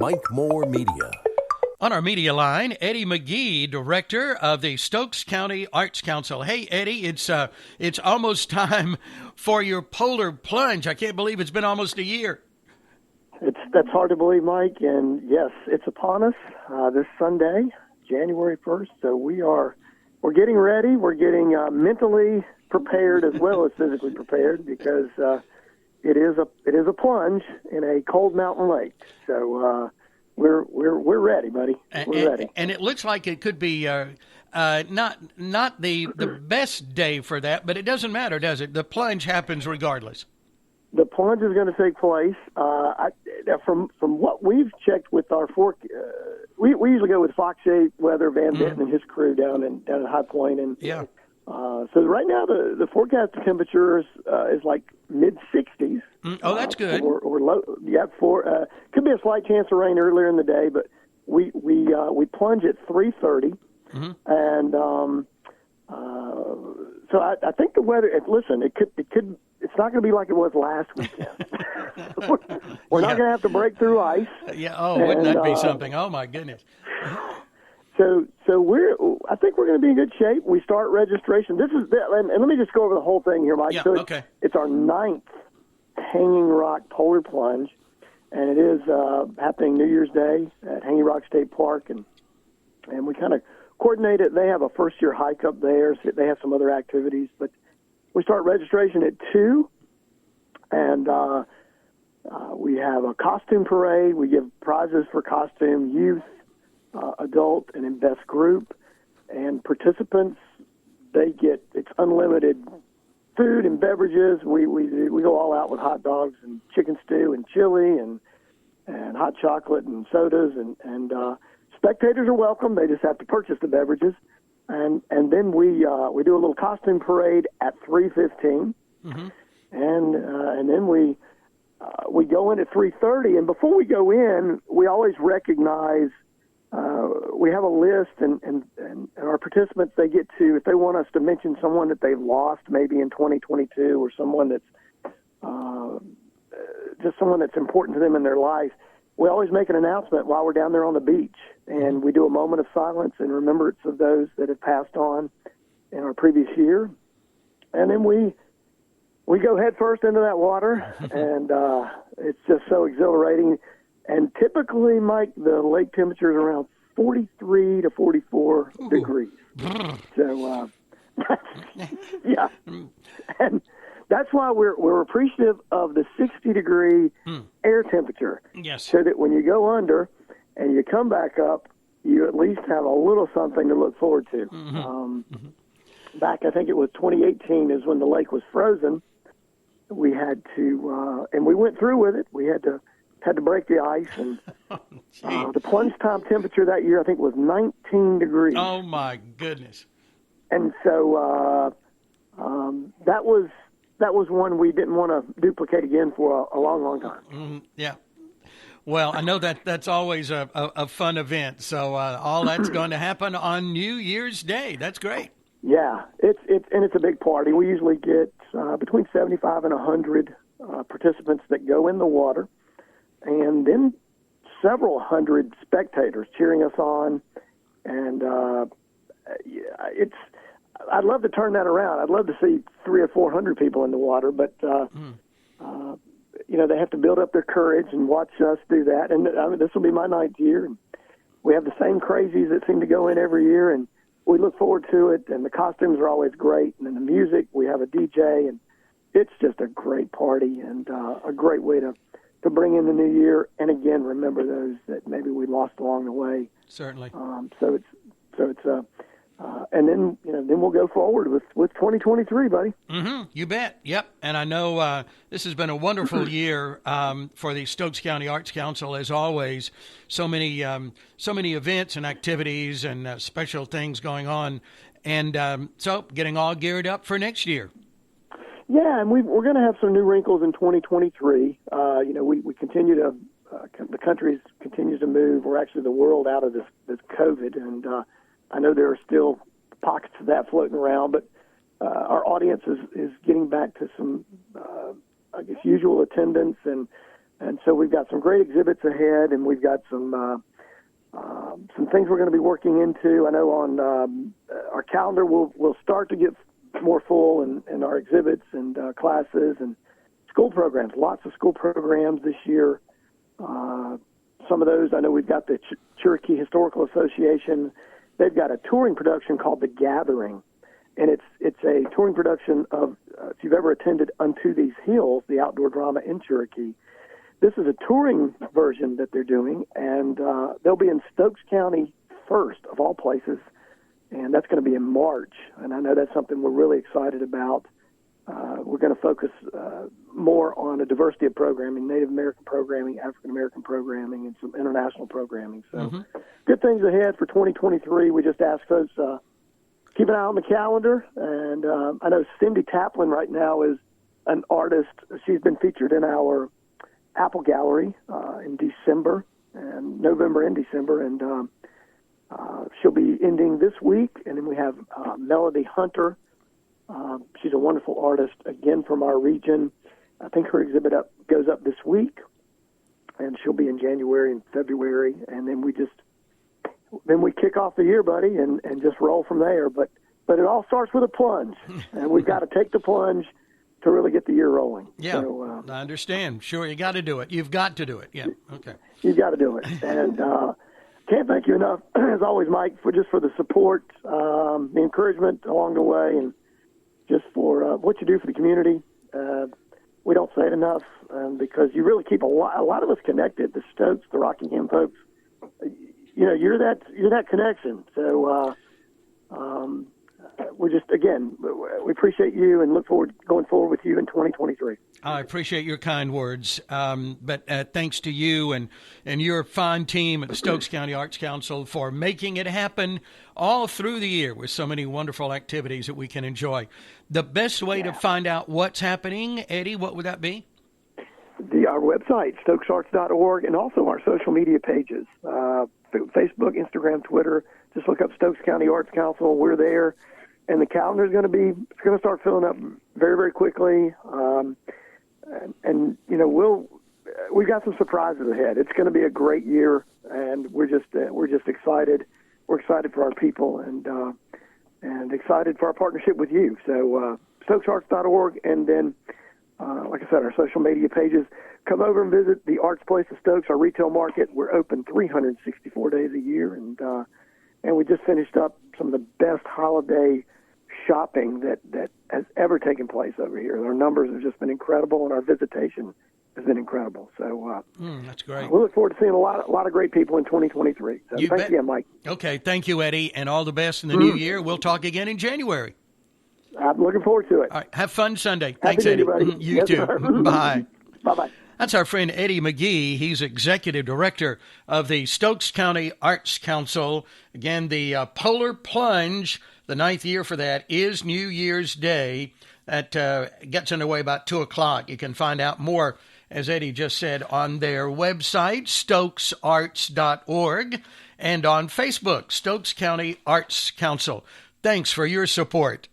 Mike Moore Media. On our media line, Eddy McGee, director of the Stokes County Arts Council. Hey, Eddy, it's almost time for your polar plunge. I can't believe it's been almost a year. That's hard to believe, Mike, and yes, it's upon us this Sunday, January 1st. So we're getting ready. We're getting mentally prepared as well as physically prepared because it is a plunge in a cold mountain lake. So we're ready, buddy. We're ready. And it looks like it could be not the best day for that, but it doesn't matter, does it? The plunge happens regardless. The plunge is going to take place. From what we've checked with our we usually go with Fox Shape Weather, Van Denton and his crew down at High Point, and yeah. So right now the forecast temperature is like mid 60s. Oh, that's good. Or low. Yeah, could be a slight chance of rain earlier in the day, but we plunge at 3:30, and so I think the weather. Listen, it could. It's not going to be like it was last weekend. We're not going to have to break through ice. Yeah. Oh, wouldn't that be something? Oh my goodness. So I think we're going to be in good shape. We start registration. And let me just go over the whole thing here, Mike. Yeah, so okay. It's our 9th Hanging Rock Polar Plunge, and it is happening New Year's Day at Hanging Rock State Park, and we kind of coordinate it. They have a first-year hike up there. So they have some other activities, but we start registration at 2, and we have a costume parade. We give prizes for costume, youth, adult, and in best group. And participants, it's unlimited food and beverages. We go all out with hot dogs and chicken stew and chili and hot chocolate and sodas. And spectators are welcome. They just have to purchase the beverages. And then we do a little costume parade at 3:15, and then we go in at 3:30. And before we go in, we always recognize we have a list, and our participants, they get to, if they want us to mention someone that they've lost maybe in 2022 or someone that's just someone that's important to them in their life, we always make an announcement while we're down there on the beach, and we do a moment of silence in remembrance of those that have passed on in our previous year. And then we go head first into that water, and it's just so exhilarating. And typically, Mike, the lake temperature is around 43 to 44 degrees. So, yeah. And that's why we're appreciative of the 60-degree air temperature. Yes. So that when you go under and you come back up, you at least have a little something to look forward to. Back, I think it was 2018 is when the lake was frozen. We had to, and we went through with it. We had to break the ice, and the plunge time temperature that year, I think, was 19 degrees. Oh, my goodness. And so that was one we didn't want to duplicate again for a long, long time. Yeah. Well, I know that's always a fun event. So all that's going to happen on New Year's Day. That's great. Yeah, it's a big party. We usually get between 75 and 100 participants that go in the water, and then several hundred spectators cheering us on. And I'd love to turn that around. I'd love to see 300 or 400 people in the water, but they have to build up their courage and watch us do that. And I mean, this will be my 9th year, and we have the same crazies that seem to go in every year, and we look forward to it. And the costumes are always great, and then the music. We have a DJ, and it's just a great party and a great way to bring in the new year. And again, remember those that maybe we lost along the way. Certainly. And then we'll go forward with 2023, buddy. You bet. Yep. And I know this has been a wonderful year for the Stokes County Arts Council, as always. So many events and activities and special things going on, and so getting all geared up for next year. Yeah, and we're going to have some new wrinkles in 2023. We continue to the country continues to move. We're actually the world out of this COVID, and I know there are still pockets of that floating around, but our audience is getting back to some, usual attendance, and And so we've got some great exhibits ahead, and we've got some things we're going to be working into. I know on our calendar we'll start to get more full in our exhibits and classes and school programs. Lots of school programs this year. Some of those, I know we've got the Cherokee Historical Association. They've got a touring production called The Gathering, and it's a touring production of, if you've ever attended Unto These Hills, the outdoor drama in Cherokee, this is a touring version that they're doing, and they'll be in Stokes County first, of all places, and that's going to be in March, and I know that's something we're really excited about. We're going to focus more on a diversity of programming, Native American programming, African American programming, and some international programming. So good things ahead for 2023. We just ask folks, keep an eye on the calendar. And I know Cindy Taplin right now is an artist. She's been featured in our Apple Gallery in December, and November and December. And she'll be ending this week. And then we have Melody Hunter. She's a wonderful artist, again, from our region. I think her exhibit goes up this week, and she'll be in January and February, and then we kick off the year, buddy, and just roll from there. But it all starts with a plunge, and we've got to take the plunge to really get the year rolling. Yeah, so, I understand. Sure, you got to do it. You've got to do it. Yeah, okay. You've got to do it, and can't thank you enough, as always, Mike, for the support, the encouragement along the way, and just for what you do for the community. We don't say it enough because you really keep a lot of us connected. The Stokes, the Rockingham folks, you're that connection. So we appreciate you and look forward going forward with you in 2023. I appreciate your kind words, but thanks to you and your fine team at the Stokes County Arts Council for making it happen all through the year with so many wonderful activities that we can enjoy. The best way to find out what's happening, Eddie, what would that be? Our website, stokesarts.org, and also our social media pages, Facebook, Instagram, Twitter. Just look up Stokes County Arts Council. We're there. And the calendar is going to start filling up very, very quickly. We've got some surprises ahead. It's going to be a great year, and we're just excited. We're excited for our people and excited for our partnership with you. So stokesarts.org, and then, like I said, our social media pages. Come over and visit the Arts Place of Stokes, our retail market. We're open 364 days a year, and we just finished up some of the best holiday shopping that has ever taken place over here. Our numbers have just been incredible, and our visitation has been incredible. So that's great. We look forward to seeing a lot of great people in 2023. So thanks again, Mike. Okay, thank you, Eddie, and all the best in the new year. We'll talk again in January. I'm looking forward to it. All right, have fun Sunday. Happy Thanks, Eddie. You You yes, too. Sir. Bye. Bye-bye. That's our friend Eddy McGee. He's Executive Director of the Stokes County Arts Council. Again, the Polar Plunge, the 9th year for that, is New Year's Day. That gets underway about 2 o'clock. You can find out more, as Eddie just said, on their website, stokesarts.org, and on Facebook, Stokes County Arts Council. Thanks for your support